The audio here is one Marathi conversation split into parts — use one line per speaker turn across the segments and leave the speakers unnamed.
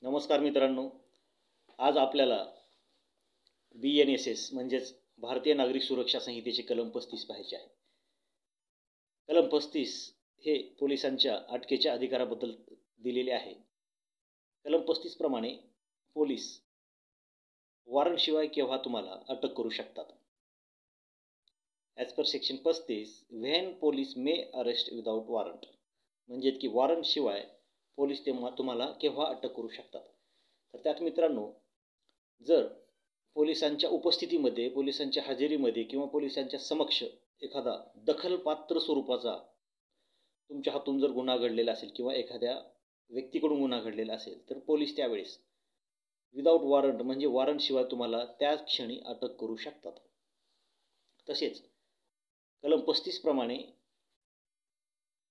नमस्कार मित्रांनो, आज आपल्याला BNSS म्हणजेच भारतीय नागरिक सुरक्षा संहितेचे कलम 35 पाहायचे आहे. कलम 35 हे पोलिसांच्या अटकेच्या अधिकाराबद्दल दिलेले आहे. कलम 35 प्रमाणे पोलीस वॉरंटशिवाय केव्हा तुम्हाला अटक करू शकतात. As per section 35 when police may arrest without warrant, म्हणजे की वॉरंटशिवाय पोलीस तुम्हाला केव्हा अटक करू शकतात. तर त्यात मित्रांनो, जर पोलिसांच्या उपस्थितीमध्ये, पोलिसांच्या हजेरीमध्ये किंवा पोलिसांच्या समक्ष एखादा दखलपात्र स्वरूपाचा तुमच्या हातून जर गुन्हा घडलेला असेल किंवा एखाद्या व्यक्तीकडून गुन्हा घडलेला असेल, तर पोलीस त्यावेळेस विदाउट वॉरंट म्हणजे वॉरंटशिवाय तुम्हाला त्याच क्षणी अटक करू शकतात. तसेच कलम 35 प्रमाणे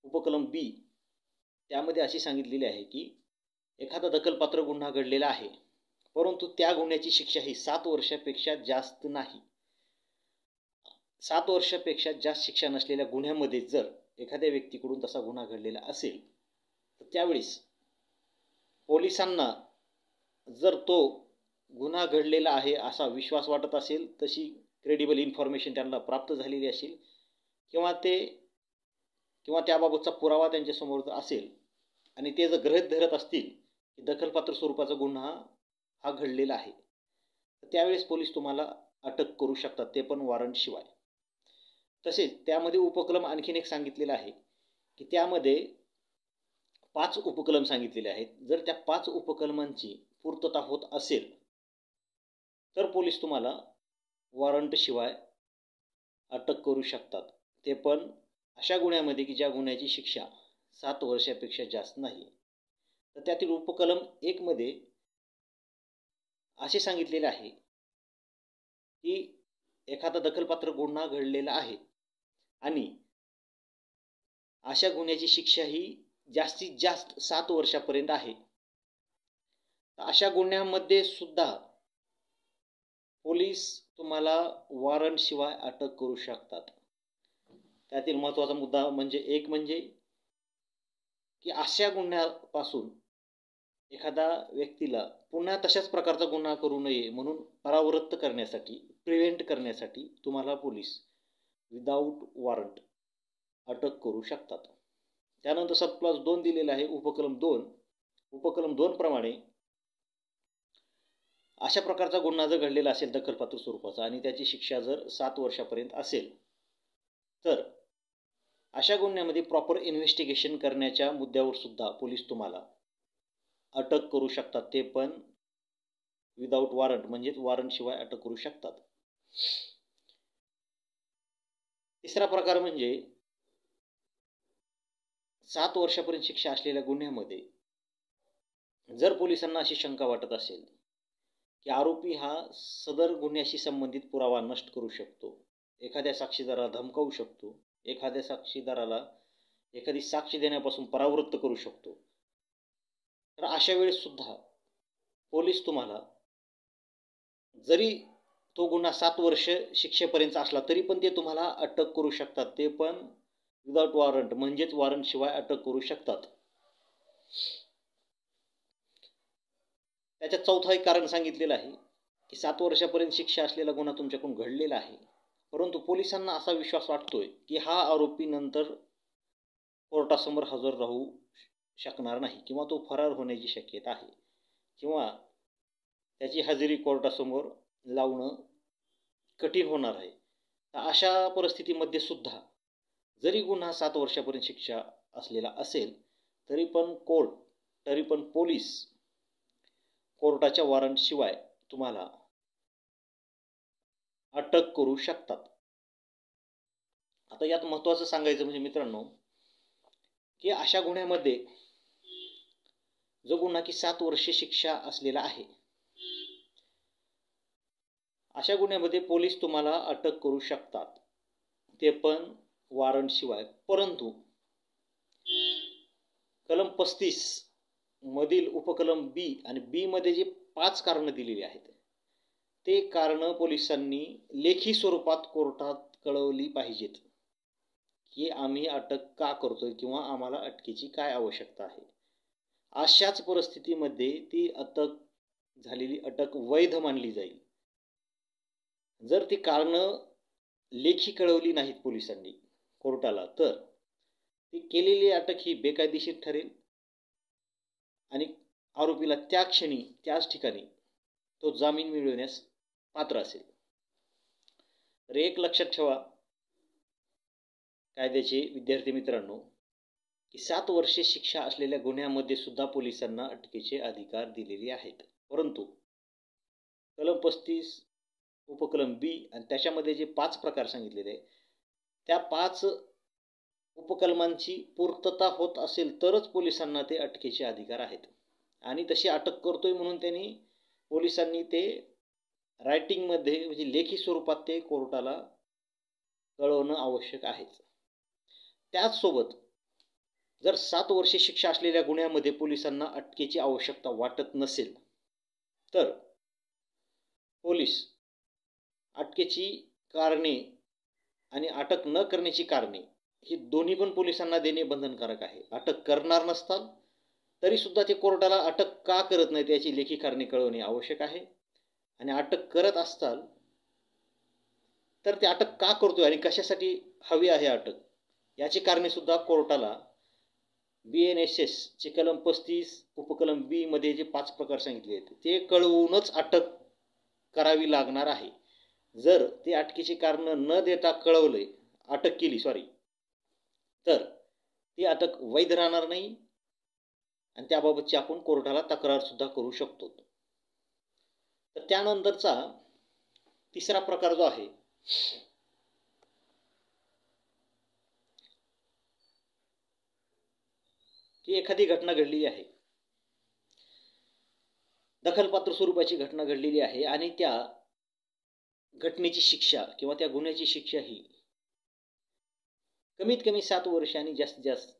उपकलम B त्यामध्ये असे सांगितलेले आहे की एखादा दखलपात्र गुन्हा घडलेला आहे, परंतु त्या गुन्ह्याची शिक्षा ही 7 वर्षापेक्षा जास्त नाही. 7 वर्षापेक्षा जास्त शिक्षा नसलेल्या गुन्ह्यामध्ये जर एखाद्या व्यक्तीकडून तसा गुन्हा घडलेला असेल, तर त्यावेळेस पोलिसांना जर तो गुन्हा घडलेला आहे असा विश्वास वाटत असेल, तशी क्रेडिबल इन्फॉर्मेशन त्यांना प्राप्त झालेली असेल किंवा त्याबाबतचा पुरावा त्यांच्यासमोर जर असेल आणि ते जर गृहीत धरत असतील की दखलपात्र स्वरूपाचा गुन्हा हा घडलेला आहे, तर त्यावेळेस पोलीस तुम्हाला अटक करू शकतात, ते पण वॉरंटशिवाय. तसेच त्यामध्ये उपकलम आणखीन एक सांगितलेला आहे की त्यामध्ये 5 उपकलम सांगितलेले आहेत. जर त्या 5 उपकलमांची पूर्तता होत असेल तर पोलीस तुम्हाला वॉरंटशिवाय अटक करू शकतात, ते पण अशा गुन्ह्यामध्ये की ज्या गुन्ह्याची शिक्षा 7 वर्षापेक्षा जास्त नाही. तर त्यातील उपकलम 1 मध्ये असे सांगितलेले आहे की एखादा दखलपात्र गुन्हा घडलेला आहे आणि अशा गुन्ह्याची शिक्षा ही जास्तीत जास्त 7 वर्षापर्यंत आहे. तर अशा गुन्ह्यामध्ये सुद्धा पोलीस तुम्हाला वॉरंटशिवाय अटक करू शकतात. त्यातील महत्त्वाचा मुद्दा म्हणजे की अशा गुन्ह्यापासून एखादा व्यक्तीला पुन्हा तशाच प्रकारचा गुन्हा करू नये म्हणून परावृत्त करण्यासाठी, प्रिव्हेंट करण्यासाठी तुम्हाला पोलीस विदाऊट वॉरंट अटक करू शकतात. त्यानंतर सब क्लॉज 2 दिलेला आहे उपकलम 2. उपकलम 2 प्रमाणे अशा प्रकारचा गुन्हा जर घडलेला असेल दखलपात्र स्वरूपाचा आणि त्याची शिक्षा जर 7 वर्षापर्यंत असेल, तर अशा गुन्ह्यामध्ये प्रॉपर इन्व्हेस्टिगेशन करण्याच्या मुद्द्यावर सुद्धा पोलीस तुम्हाला अटक करू शकतात, ते पण विदाऊट वॉरंट म्हणजेच वॉरंटशिवाय अटक करू शकतात. तिसरा प्रकार म्हणजे 7 वर्षापर्यंत शिक्षा असलेल्या गुन्ह्यामध्ये जर पोलिसांना अशी शंका वाटत असेल की आरोपी हा सदर गुन्ह्याशी संबंधित पुरावा नष्ट करू शकतो, एखाद्या साक्षीदाराला धमकावू शकतो, एखाद्या साक्षीदाराला एखादी साक्ष देण्यापासून परावृत्त करू शकतो, तर अशा वेळेस सुद्धा पोलीस तुम्हाला जरी तो गुन्हा 7 वर्ष शिक्षेपर्यंत असला तरी पण ते तुम्हाला अटक करू शकतात, ते पण विदाऊट वॉरंट म्हणजेच वॉरंटशिवाय अटक करू शकतात. त्याच्यात चौथा एक कारण सांगितलेलं आहे की 7 वर्षापर्यंत शिक्षा असलेला गुन्हा तुमच्याकडून घडलेला आहे, परंतु पोलिसांना असा विश्वास वाटतोय की हा आरोपी नंतर कोर्टासमोर हजर राहू शकणार नाही किंवा तो फरार होण्याची शक्यता आहे किंवा त्याची हजेरी कोर्टासमोर लावणं कठीण होणार आहे. तर अशा परिस्थितीमध्ये सुद्धा जरी गुन्हा 7 वर्षापर्यंत शिक्षा असलेला असेल तरी पण पोलीस कोर्टाच्या वॉरंटशिवाय तुम्हाला अटक करू शकतात. आता यात महत्त्वाचं सांगायचं म्हणजे मित्रांनो की अशा गुन्ह्यामध्ये जो गुन्हा की 7 वर्षे शिक्षा असलेला आहे, अशा गुन्ह्यामध्ये पोलीस तुम्हाला अटक करू शकतात, ते पण वॉरंटशिवाय. परंतु कलम 35 मधील उपकलम B आणि B मध्ये जे 5 कारणं दिलेली आहेत, ते कारणं पोलिसांनी लेखी स्वरूपात कोर्टात कळवली पाहिजेत की आम्ही अटक का करतोय किंवा आम्हाला अटकेची काय आवश्यकता आहे. अशाच परिस्थितीमध्ये ती झालेली अटक वैध मानली जाईल जर ती कारणं लेखी कळवली नाहीत पोलिसांनी कोर्टाला, तर ती केलेली अटक ही बेकायदेशीर ठरेल आणि आरोपीला त्या क्षणी त्याच ठिकाणी तो जामीन मिळवण्यास पात्र असेल. तर एक लक्षात ठेवा कायद्याचे विद्यार्थी मित्रांनो, की 7 वर्षे शिक्षा असलेल्या गुन्ह्यामध्ये सुद्धा पोलिसांना अटकेचे अधिकार दिलेले आहेत. परंतु कलम 35 उपकलम बी आणि त्याच्यामध्ये जे 5 प्रकार सांगितलेले आहे, त्या 5 उपकलमांची पूर्तता होत असेल तरच पोलिसांना ते अटकेचे अधिकार आहेत. आणि तशी अटक करतोय म्हणून पोलिसांनी ते रायटिंगमध्ये म्हणजे लेखी स्वरूपात ते कोर्टाला कळवणं आवश्यक आहे. त्याचसोबत जर 7 वर्षे शिक्षा असलेल्या गुन्ह्यामध्ये पोलिसांना अटकेची आवश्यकता वाटत नसेल तर पोलीस अटकेची कारणे आणि अटक न करण्याची कारणे ही दोन्ही पण पोलिसांना देणे बंधनकारक आहे. अटक करणार नसताल तरीसुद्धा ते कोर्टाला अटक का करत नाही याची लेखी कारणे कळवणे आवश्यक आहे. आणि अटक करत असताल तर ते अटक का करतोय आणि कशासाठी हवी आहे अटक याची कारणे सुद्धा कोर्टाला BNSS चे कलम 35 उपकलम बी मध्ये जे 5 प्रकार सांगितले आहेत ते कळवूनच अटक करावी लागणार आहे. जर ते अटकेची कारण न देता अटक केली तर ती अटक वैध राहणार नाही आणि त्याबाबतची आपण कोर्टाला तक्रार सुद्धा करू शकतो. तर त्यानंतरचा तिसरा प्रकार जो आहे की एखादी घटना घडलेली आहे, दखलपात्र स्वरूपाची घटना घडलेली आहे आणि त्या घटनेची शिक्षा किंवा त्या गुन्ह्याची शिक्षा ही कमीत कमी 7 वर्ष आणि जास्तीत जास्त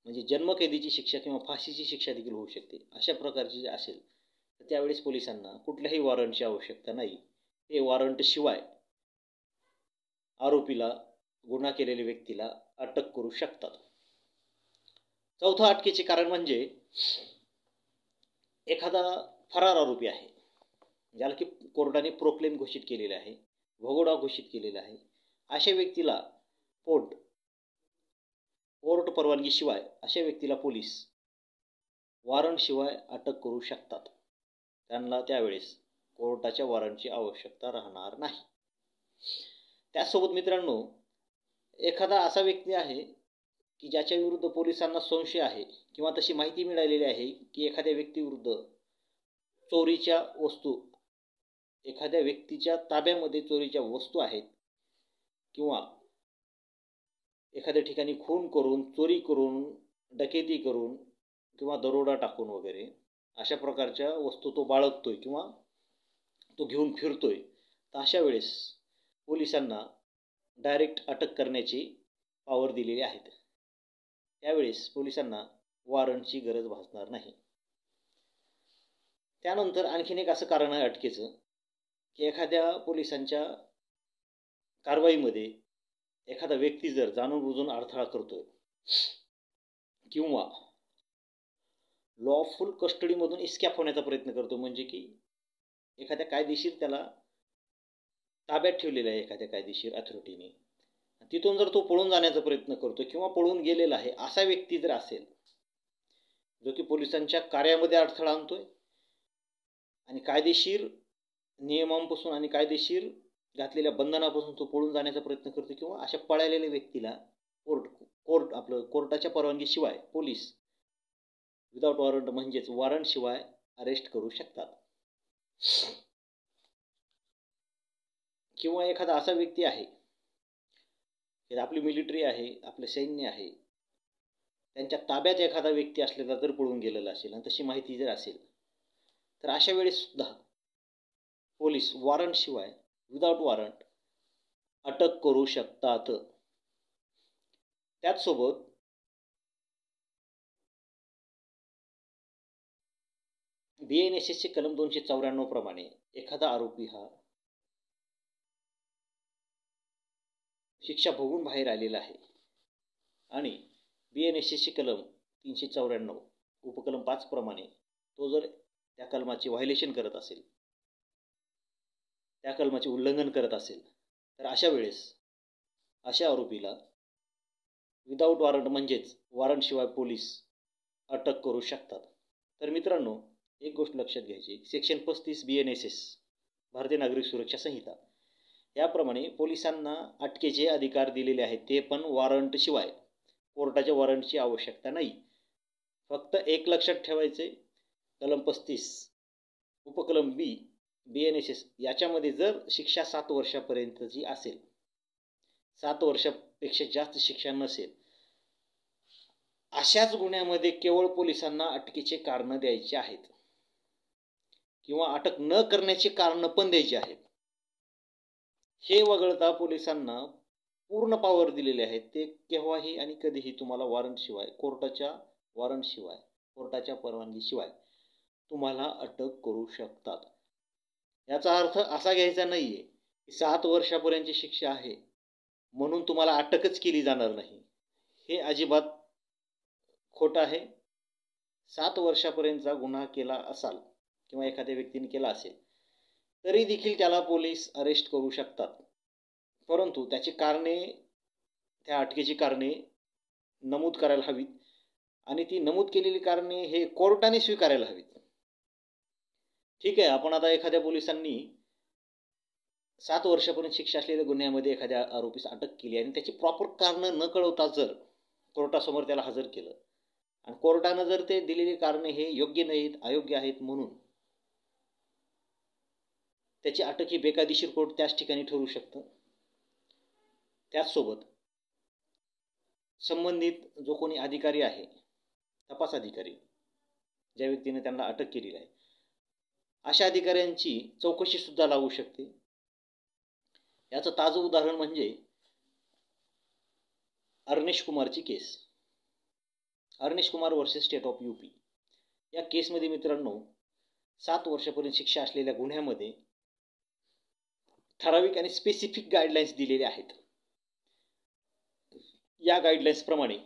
म्हणजे जन्मकैदीची शिक्षा किंवा फाशीची शिक्षा देखील होऊ शकते. अशा प्रकारची असेल तर त्यावेळेस पोलिसांना कुठल्याही वॉरंटची आवश्यकता नाही. ते वॉरंट शिवाय आरोपीला गुन्हा केलेल्या व्यक्तीला अटक करू शकतात. चौथा अटकेचे कारण म्हणजे एखादा फरार आरोपी आहे ज्याला की कोर्टाने प्रोक्लेम घोषित केलेले आहे, भगोडा घोषित केलेला आहे, अशा व्यक्तीला कोर्ट परवानगीशिवाय अशा व्यक्तीला पोलीस वॉरंटशिवाय अटक करू शकतात. त्यांना त्यावेळेस कोर्टाच्या वॉरंटची आवश्यकता राहणार नाही. त्याचसोबत मित्रांनो, एखादा असा व्यक्ती आहे की ज्याच्या विरुद्ध पोलिसांना संशय आहे किंवा तशी माहिती मिळालेली आहे की एखाद्या व्यक्तीविरुद्ध चोरीच्या वस्तू, एखाद्या व्यक्तीच्या ताब्यामध्ये चोरीच्या वस्तू आहेत किंवा एखाद्या ठिकाणी खून करून, चोरी करून, डकेती करून किंवा दरोडा टाकून वगैरे अशा प्रकारच्या वस्तू तो बाळगतोय किंवा तो घेऊन फिरतोय, तर अशा वेळेस पोलिसांना डायरेक्ट अटक करण्याची पॉवर दिलेली आहेत. त्यावेळेस पोलिसांना वॉरंटची गरज भासणार नाही. त्यानंतर आणखीन एक असं कारण आहे अटकेचं की एखाद्या पोलिसांच्या कारवाईमध्ये एखादा व्यक्ती जर जाणून-बुजून अडथळा करतोय किंवा लॉफुल कस्टडीमधून इस्कॅप होण्याचा प्रयत्न करतो, म्हणजे की एखाद्या कायदेशीर त्याला ताब्यात ठेवलेला आहे एखाद्या कायदेशीर अथॉरिटीने, तिथून जर तो पळून जाण्याचा प्रयत्न करतो किंवा पळून गेलेला आहे असा व्यक्ती जर असेल जो की पोलिसांच्या कार्यामध्ये अडथळा आणतोय आणि कायदेशीर नियमांपासून आणि कायदेशीर घातलेल्या बंधनापासून तो पळून जाण्याचा प्रयत्न करतो किंवा अशा पळालेल्या व्यक्तीला कोर्टाच्या परवानगीशिवाय पोलीस विदाउट वॉरंट म्हणजेच वॉरंटशिवाय अरेस्ट करू शकतात. किंवा एखादा असा व्यक्ती आहे की आपली मिलिटरी आहे, आपलं सैन्य आहे, त्यांच्या ताब्यात एखादा व्यक्ती असलेला जर पळून गेलेला असेल आणि तशी माहिती जर असेल तर अशा वेळेस सुद्धा पोलीस वॉरंटशिवाय विदाउट वॉरंट अटक करू शकतात. त्याचसोबत BNSS कलम 294 प्रमाणे एखादा आरोपी हा शिक्षा भोगून बाहेर आलेला आहे आणि BNSS कलम 394 उपकलम 5 प्रमाणे तो जर त्या कलमाचे व्हायलेशन करत असेल, त्या कलमाचे उल्लंघन करत असेल, तर अशा वेळेस अशा आरोपीला विदाऊट वॉरंट म्हणजेच वॉरंटशिवाय पोलीस अटक करू शकतात. तर मित्रांनो, एक गोष्ट लक्षात घ्यायची, सेक्शन 35 BNSS भारतीय नागरिक सुरक्षा संहिता याप्रमाणे पोलिसांना अटकेचे अधिकार दिलेले आहेत, ते पण वॉरंटशिवाय. कोर्टाच्या वॉरंटची आवश्यकता नाही. फक्त एक लक्षात ठेवायचे, कलम 35 उपकलम B BNSS याच्यामध्ये जर शिक्षा 7 वर्षापर्यंतची असेल, 7 वर्षापेक्षा जास्त शिक्षा नसेल, अशाच गुन्ह्यामध्ये केवळ पोलिसांना अटकेचे कारण द्यायचे आहेत किंवा अटक न करण्याची कारण पण द्यायची आहेत. हे वगळता पोलिसांना पूर्ण पॉवर दिलेले आहेत. ते केव्हाही आणि कधीही तुम्हाला वॉरंटशिवाय, कोर्टाच्या परवानगीशिवाय तुम्हाला अटक करू शकतात. याचा अर्थ असा घ्यायचा नाही आहे की 7 वर्षापर्यंतची शिक्षा आहे म्हणून तुम्हाला अटकच केली जाणार नाही. हे अजिबात खोटं आहे. 7 वर्षापर्यंतचा गुन्हा केला असाल किंवा एखाद्या व्यक्तीने केला असेल तरी देखील त्याला पोलीस अरेस्ट करू शकतात, परंतु त्याची कारणे, त्या अटकेची कारणे नमूद करायला हवीत आणि ती नमूद केलेली कारणे हे कोर्टाने स्वीकारायला हवीत. ठीक आहे, आपण आता एखाद्या पोलिसांनी 7 वर्षापर्यंत शिक्षा असलेल्या गुन्ह्यामध्ये एखाद्या आरोपीस अटक केली आणि त्याची प्रॉपर कारणं न कळवता जर कोर्टासमोर त्याला हजर केलं आणि कोर्टानं जर ते दिलेली कारणे हे योग्य नाहीत, अयोग्य आहेत म्हणून त्याची अटक ही बेकायदेशीर कोर्ट त्याच ठिकाणी ठरवू शकतं. त्याचसोबत संबंधित जो कोणी अधिकारी आहे, तपास अधिकारी, ज्या व्यक्तीने त्यांना अटक केलेली आहे, अशा अधिकाऱ्यांची चौकशीसुद्धा लागू शकते. याचं ताजं उदाहरण म्हणजे अर्नेश कुमारची case, Arnesh Kumar versus state of UP. या केसमध्ये मित्रांनो 7 वर्षापर्यंत शिक्षा असलेल्या गुन्ह्यामध्ये ठराविक आणि स्पेसिफिक गाईडलाईन्स दिलेले आहेत. या गाईडलाईन्सप्रमाणे